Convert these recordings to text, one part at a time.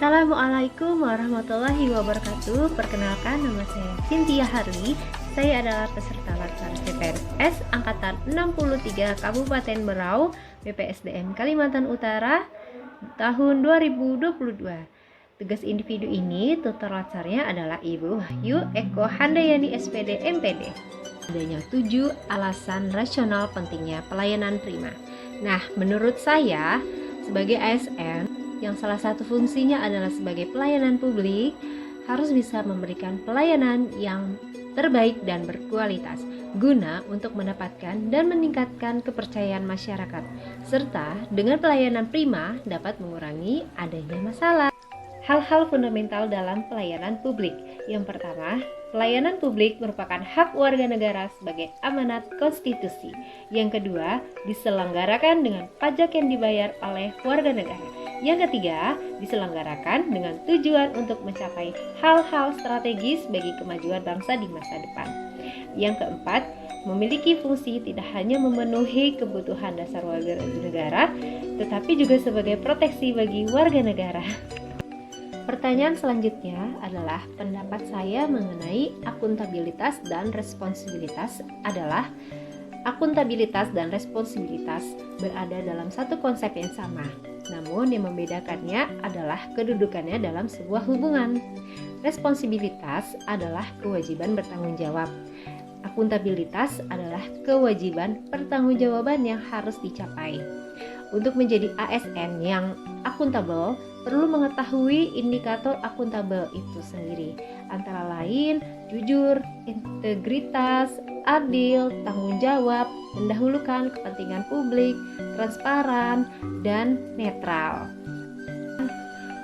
Assalamualaikum warahmatullahi wabarakatuh. Perkenalkan, nama saya Cynthia Harli. Saya adalah peserta Latsar CPNS Angkatan 63 Kabupaten Berau, BPSDM Kalimantan Utara tahun 2022. Tugas individu ini, tutor Latsarnya adalah Ibu Wahyu Eko Handayani SPD MPD. Adanya 7 alasan rasional pentingnya pelayanan prima. Nah, menurut saya sebagai ASN yang salah satu fungsinya adalah sebagai pelayanan publik, harus bisa memberikan pelayanan yang terbaik dan berkualitas guna untuk mendapatkan dan meningkatkan kepercayaan masyarakat, serta dengan pelayanan prima dapat mengurangi adanya masalah. Hal-hal fundamental dalam pelayanan publik. Yang pertama, pelayanan publik merupakan hak warga negara sebagai amanat konstitusi. Yang kedua, diselenggarakan dengan pajak yang dibayar oleh warga negara. Yang ketiga, diselenggarakan dengan tujuan untuk mencapai hal-hal strategis bagi kemajuan bangsa di masa depan. Yang keempat, memiliki fungsi tidak hanya memenuhi kebutuhan dasar warga negara, tetapi juga sebagai proteksi bagi warga negara. Pertanyaan selanjutnya adalah pendapat saya mengenai akuntabilitas dan responsibilitas adalah akuntabilitas dan responsibilitas berada dalam satu konsep yang sama. Namun yang membedakannya adalah kedudukannya dalam sebuah hubungan. Responsibilitas adalah kewajiban bertanggung jawab. Akuntabilitas adalah kewajiban pertanggungjawaban yang harus dicapai. Untuk menjadi ASN yang akuntabel, perlu mengetahui indikator akuntabel itu sendiri, antara lain jujur, integritas, adil, tanggung jawab, mendahulukan kepentingan publik, transparan, dan netral.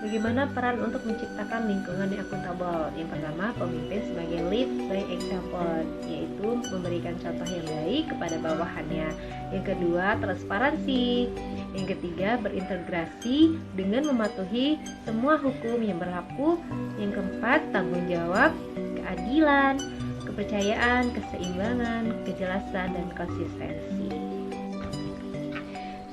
Bagaimana peran untuk menciptakan lingkungan yang akuntabel? Yang pertama, pemimpin sebagai lead by example, yaitu memberikan contoh yang baik kepada bawahannya. Yang kedua, transparansi. Yang ketiga, berintegrasi dengan mematuhi semua hukum yang berlaku. Yang keempat, tanggung jawab, keadilan, kepercayaan, keseimbangan, kejelasan, dan konsistensi.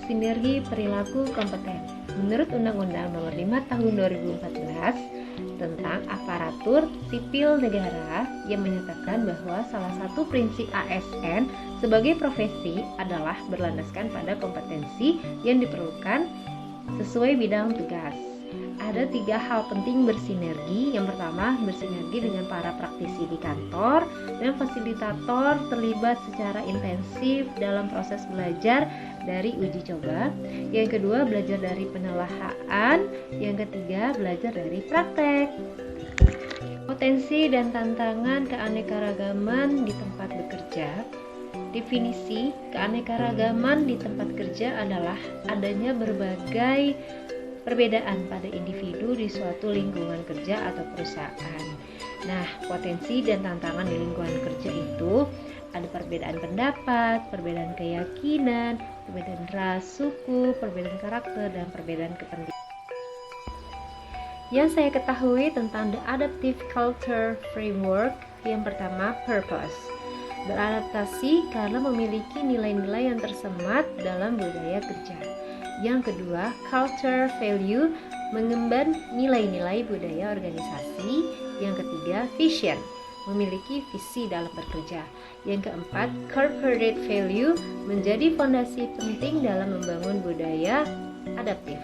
Sinergi perilaku kompeten. Menurut Undang-Undang Nomor 5 Tahun 2014 tentang aparatur sipil negara yang menyatakan bahwa salah satu prinsip ASN sebagai profesi adalah berlandaskan pada kompetensi yang diperlukan sesuai bidang tugas. Ada 3 hal penting bersinergi. Yang pertama, bersinergi dengan para praktisi di kantor dan fasilitator terlibat secara intensif dalam proses belajar dari uji coba. Yang kedua, belajar dari penelaahan. Yang ketiga, belajar dari praktek. Potensi dan tantangan keanekaragaman di tempat bekerja. Definisi keanekaragaman di tempat kerja adalah adanya berbagai perbedaan pada individu di suatu lingkungan kerja atau perusahaan. Nah, potensi dan tantangan di lingkungan kerja itu ada perbedaan pendapat, perbedaan keyakinan, perbedaan ras, suku, perbedaan karakter, dan perbedaan kepentingan. Yang saya ketahui tentang the Adaptive Culture Framework, yang pertama, purpose. Beradaptasi karena memiliki nilai-nilai yang tersemat dalam budaya kerja. Yang kedua, culture value, mengemban nilai-nilai budaya organisasi. Yang ketiga, vision, memiliki visi dalam bekerja. Yang keempat, corporate value, menjadi fondasi penting dalam membangun budaya adaptif.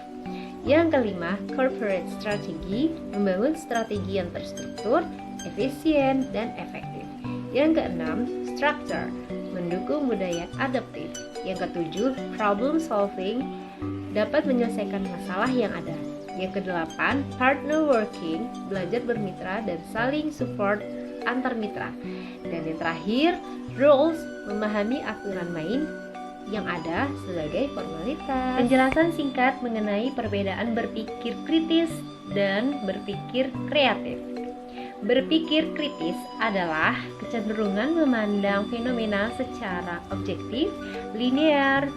Yang kelima, corporate strategy, membangun strategi yang terstruktur, efisien, dan efektif. Yang keenam, structure, mendukung budaya adaptif. Yang ketujuh, problem solving, dapat menyelesaikan masalah yang ada. Yang kedelapan, partner working, belajar bermitra dan saling support antar mitra. Dan yang terakhir, rules, memahami aturan main yang ada sebagai formalitas. Penjelasan singkat mengenai perbedaan berpikir kritis dan berpikir kreatif. Berpikir kritis adalah kecenderungan memandang fenomena secara objektif, linear,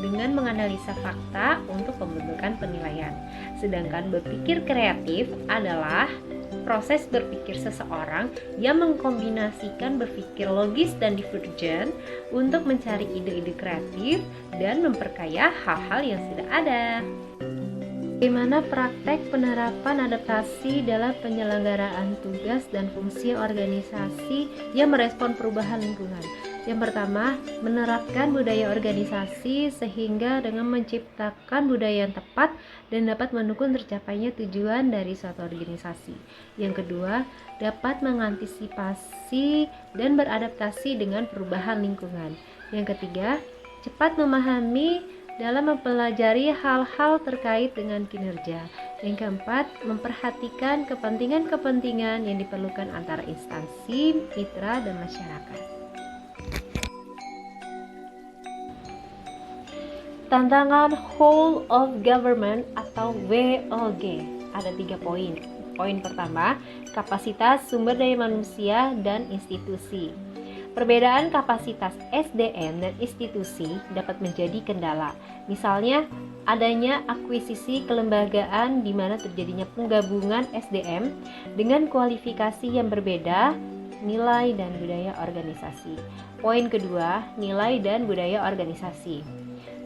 dengan menganalisa fakta untuk pembentukan penilaian. Sedangkan berpikir kreatif adalah proses berpikir seseorang yang mengkombinasikan berpikir logis dan divergen untuk mencari ide-ide kreatif dan memperkaya hal-hal yang sudah ada. Bagaimana praktek penerapan adaptasi dalam penyelenggaraan tugas dan fungsi organisasi yang merespon perubahan lingkungan? Yang pertama, menerapkan budaya organisasi sehingga dengan menciptakan budaya yang tepat dan dapat mendukung tercapainya tujuan dari suatu organisasi. Yang kedua, dapat mengantisipasi dan beradaptasi dengan perubahan lingkungan. Yang ketiga, cepat memahami dalam mempelajari hal-hal terkait dengan kinerja. Yang keempat, memperhatikan kepentingan-kepentingan yang diperlukan antara instansi, mitra, dan masyarakat. Tantangan Whole of Government atau WOG ada 3 poin. Poin pertama, kapasitas sumber daya manusia dan institusi. Perbedaan kapasitas SDM dan institusi dapat menjadi kendala. Misalnya, adanya akuisisi kelembagaan di mana terjadinya penggabungan SDM dengan kualifikasi yang berbeda, nilai dan budaya organisasi. Poin kedua, nilai dan budaya organisasi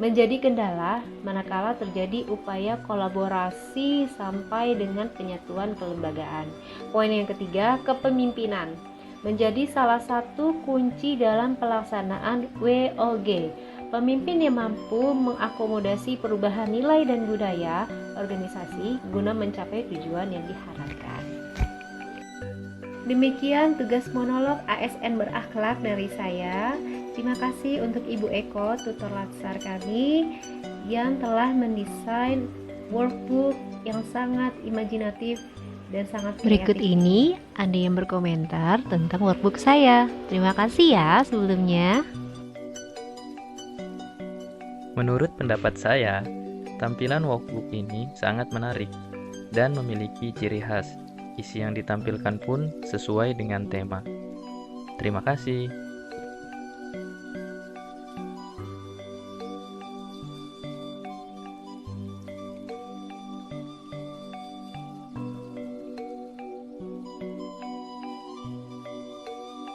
menjadi kendala manakala terjadi upaya kolaborasi sampai dengan penyatuan kelembagaan. Poin yang ketiga, kepemimpinan menjadi salah satu kunci dalam pelaksanaan WOG. Pemimpin yang mampu mengakomodasi perubahan nilai dan budaya organisasi guna mencapai tujuan yang diharapkan. Demikian tugas monolog ASN berakhlak dari saya. Terima kasih untuk Ibu Eko, tutor latsar kami yang telah mendesain workbook yang sangat imajinatif dan sangat kreatif. Berikut ini ada yang berkomentar tentang workbook saya. Terima kasih ya sebelumnya. Menurut pendapat saya, tampilan workbook ini sangat menarik dan memiliki ciri khas. Isi yang ditampilkan pun sesuai dengan tema. Terima kasih.